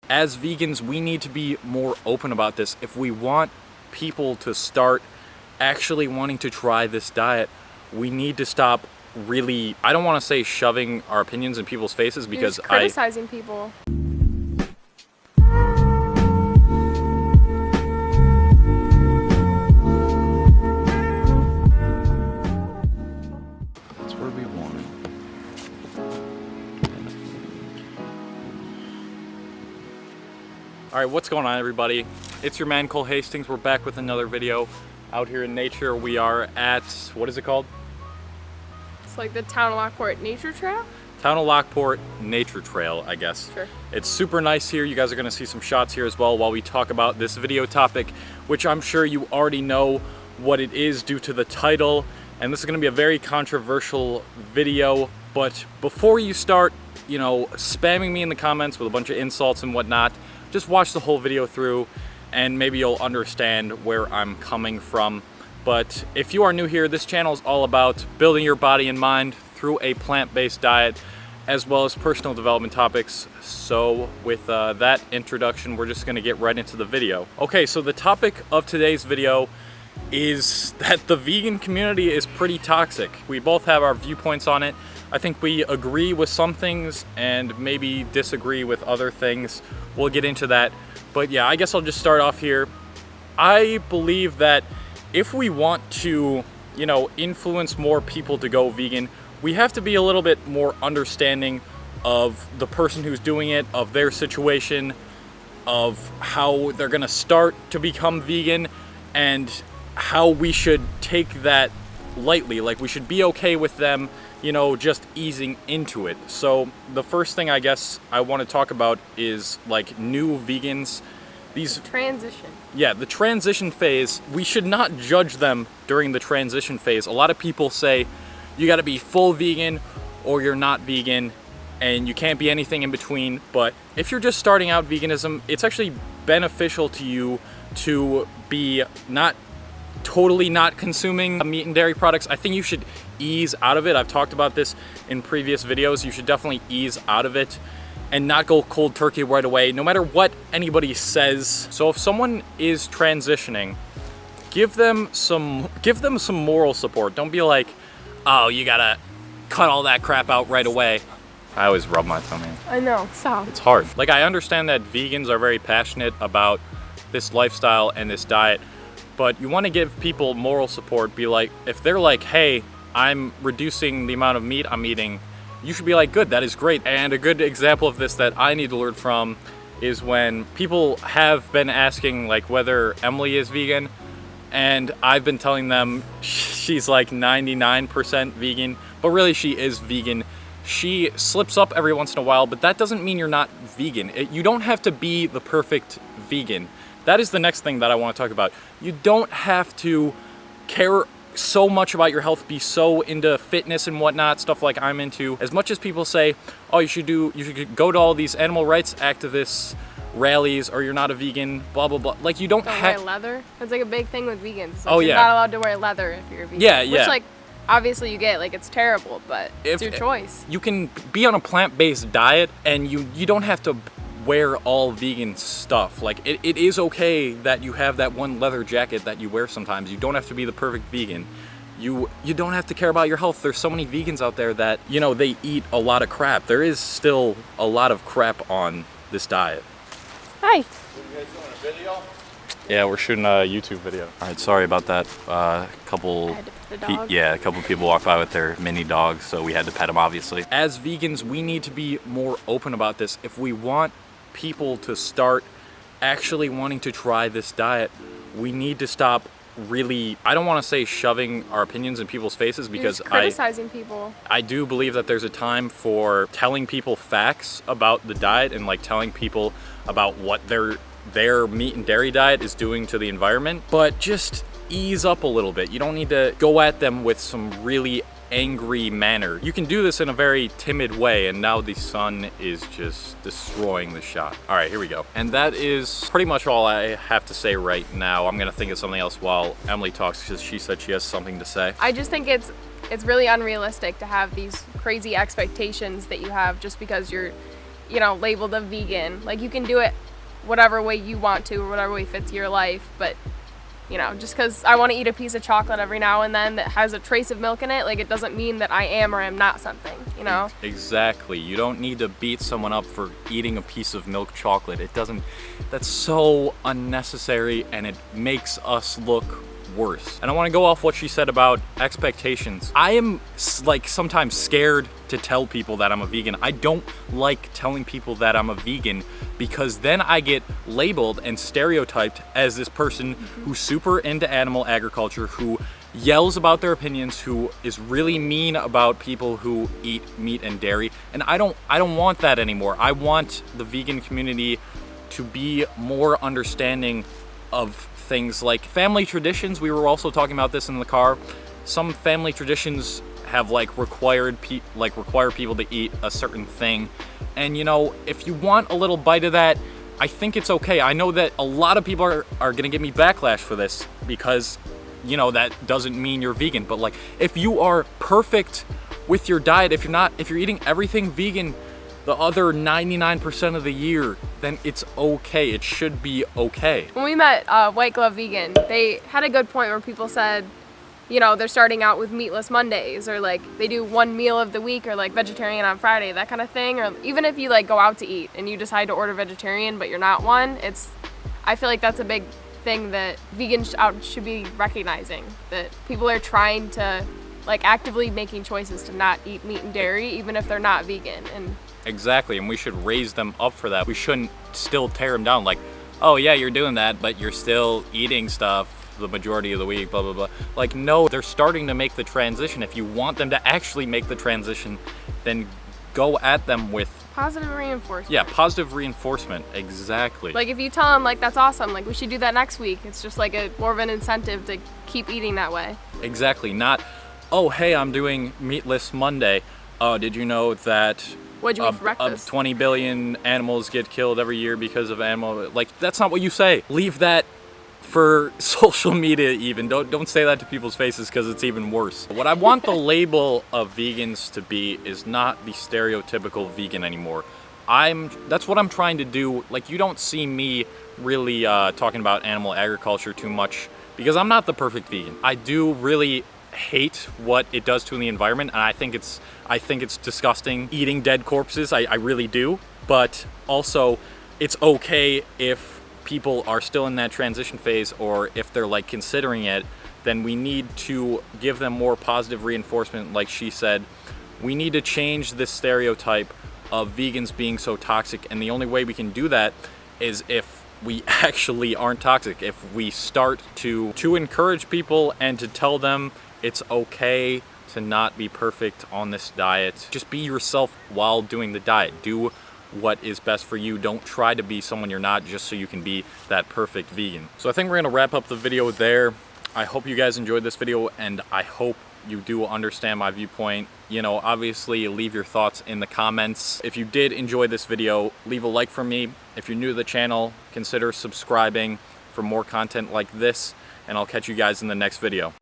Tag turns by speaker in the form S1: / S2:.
S1: as vegans, we need to be more open about this. If we want people to start actually wanting to try this diet, we need to stop really, I don't want to say shoving our opinions in people's faces, because
S2: you're just criticizing people.
S1: That's where we want it. All right, what's going on, everybody? It's your man Cole Hastings. We're back with another video out here in nature. We are at, what is it called?
S2: It's like the Town of Lockport Nature Trail?
S1: Town of Lockport Nature Trail, I guess.
S2: Sure.
S1: It's super nice here. You guys are gonna see some shots here as well while we talk about this video topic, which I'm sure you already know what it is due to the title. And this is gonna be a very controversial video. But before you start, you know, spamming me in the comments with a bunch of insults and whatnot, just watch the whole video through and maybe you'll understand where I'm coming from. But if you are new here, this channel is all about building your body and mind through a plant-based diet, as well as personal development topics. So with that introduction, we're just gonna get right into the video. Okay, so the topic of today's video is that the vegan community is pretty toxic. We both have our viewpoints on it. I think we agree with some things and maybe disagree with other things. We'll get into that. But yeah, I guess I'll just start off here. I believe that if we want to, you know, influence more people to go vegan, we have to be a little bit more understanding of the person who's doing it, of their situation, of how they're gonna start to become vegan, and how we should take that lightly. Like, we should be okay with them, you know, just easing into it. So the first thing I guess I want to talk about is like new vegans. These
S2: transition.
S1: Yeah, the transition phase. We should not judge them during the transition phase. A lot of people say you got to be full vegan or you're not vegan and you can't be anything in between. But if you're just starting out veganism, it's actually beneficial to you to be totally not consuming meat and dairy products. I think you should ease out of it. I've talked about this in previous videos. You should definitely ease out of it and not go cold turkey right away, no matter what anybody says. So if someone is transitioning, give them some moral support. Don't be like, oh, you gotta cut all that crap out right away. I always rub my tummy.
S2: I know, stop.
S1: It's hard. Like, I understand that vegans are very passionate about this lifestyle and this diet, but you want to give people moral support. Be like, if they're like, hey, I'm reducing the amount of meat I'm eating, you should be like, good, that is great. And a good example of this that I need to learn from is when people have been asking like whether Emily is vegan, and I've been telling them she's like 99% vegan, but really she is vegan. She slips up every once in a while, but that doesn't mean you're not vegan. You don't have to be the perfect vegan. That is the next thing that I want to talk about. You don't have to care so much about your health, be so into fitness and whatnot, stuff like I'm into. As much as people say, oh, you should go to all these animal rights activists rallies, or you're not a vegan, blah blah blah. Like, you don't have
S2: wear leather. That's like a big thing with vegans. Like,
S1: oh yeah,
S2: you're not allowed to wear leather if you're a vegan.
S1: Yeah, yeah.
S2: Which, like, obviously you get, like, it's terrible, but it's your choice.
S1: You can be on a plant-based diet and you don't have to wear all vegan stuff. Like, it is okay that you have that one leather jacket that you wear sometimes. You don't have to be the perfect vegan. You don't have to care about your health. There's so many vegans out there that, you know, they eat a lot of crap. There is still a lot of crap on this diet.
S2: Hi.
S1: What, you guys doing, a video? Yeah, we're shooting a YouTube video. All right, sorry about that. A couple people walked by with their mini dogs, so we had to pet them, obviously. As vegans, we need to be more open about this. If we want people to start actually wanting to try this diet, we need to stop really, I don't want to say shoving our opinions in people's faces, because
S2: you're just criticizing people.
S1: I do believe that there's a time for telling people facts about the diet and like telling people about what their meat and dairy diet is doing to the environment, but just ease up a little bit. You don't need to go at them with some really angry manner. You can do this in a very timid way, and now the sun is just destroying the shot. All right, here we go. And that is pretty much all I have to say right now. I'm gonna think of something else while Emily talks, because she said she has something to say.
S2: I just think it's really unrealistic to have these crazy expectations that you have just because you're you know, labeled a vegan. Like, you can do it whatever way you want to or whatever way fits your life, but you know, just because I want to eat a piece of chocolate every now and then that has a trace of milk in it, like, it doesn't mean that I am or am not something, you know?
S1: Exactly. You don't need to beat someone up for eating a piece of milk chocolate. It doesn't, that's so unnecessary, and it makes us look worse. And I want to go off what she said about expectations. I am like sometimes scared to tell people that I'm a vegan. I don't like telling people that I'm a vegan because then I get labeled and stereotyped as this person who's super into animal agriculture, who yells about their opinions, who is really mean about people who eat meat and dairy. And I don't want that anymore. I want the vegan community to be more understanding of things like family traditions. We were also talking about this in the car. Some family traditions have like require people to eat a certain thing, and you know, if you want a little bite of that, I think it's okay. I know that a lot of people are gonna give me backlash for this because, you know, that doesn't mean you're vegan. But like, if you are perfect with your diet, if you're eating everything vegan the other 99% of the year, then it's okay. It should be okay.
S2: When we met White Glove Vegan, they had a good point where people said, you know, they're starting out with meatless Mondays, or like they do one meal of the week, or like vegetarian on Friday, that kind of thing. Or even if you like go out to eat and you decide to order vegetarian but you're not one, I feel like that's a big thing that vegans should be recognizing, that people are trying to, like, actively making choices to not eat meat and dairy even if they're not vegan. And
S1: exactly, and we should raise them up for that. We shouldn't still tear them down like, oh yeah, you're doing that, but you're still eating stuff the majority of the week, blah, blah, blah. Like, no, they're starting to make the transition. If you want them to actually make the transition, then go at them with
S2: positive reinforcement.
S1: Yeah, positive reinforcement, exactly.
S2: Like, if you tell them, like, that's awesome, like, we should do that next week, it's just like more of an incentive to keep eating that way.
S1: Exactly, not, oh, hey, I'm doing Meatless Monday. Oh, did you know that
S2: what'd you eat for breakfast?
S1: 20 billion animals get killed every year because of animal, like, that's not what you say. Leave that for social media even. Don't say that to people's faces because it's even worse. What I want the label of vegans to be is not the stereotypical vegan anymore. That's what I'm trying to do. Like, you don't see me really talking about animal agriculture too much because I'm not the perfect vegan. I do really hate what it does to the environment, and I think it's disgusting eating dead corpses. I really do. But also, it's okay if people are still in that transition phase, or if they're like considering it, then we need to give them more positive reinforcement. Like she said, we need to change this stereotype of vegans being so toxic, and the only way we can do that is if we actually aren't toxic, if we start to encourage people and to tell them it's okay to not be perfect on this diet. Just be yourself while doing the diet. Do what is best for you. Don't try to be someone you're not just so you can be that perfect vegan. So I think we're gonna wrap up the video there. I hope you guys enjoyed this video, and I hope you do understand my viewpoint. You know, obviously leave your thoughts in the comments. If you did enjoy this video, leave a like for me. If you're new to the channel, consider subscribing for more content like this, and I'll catch you guys in the next video.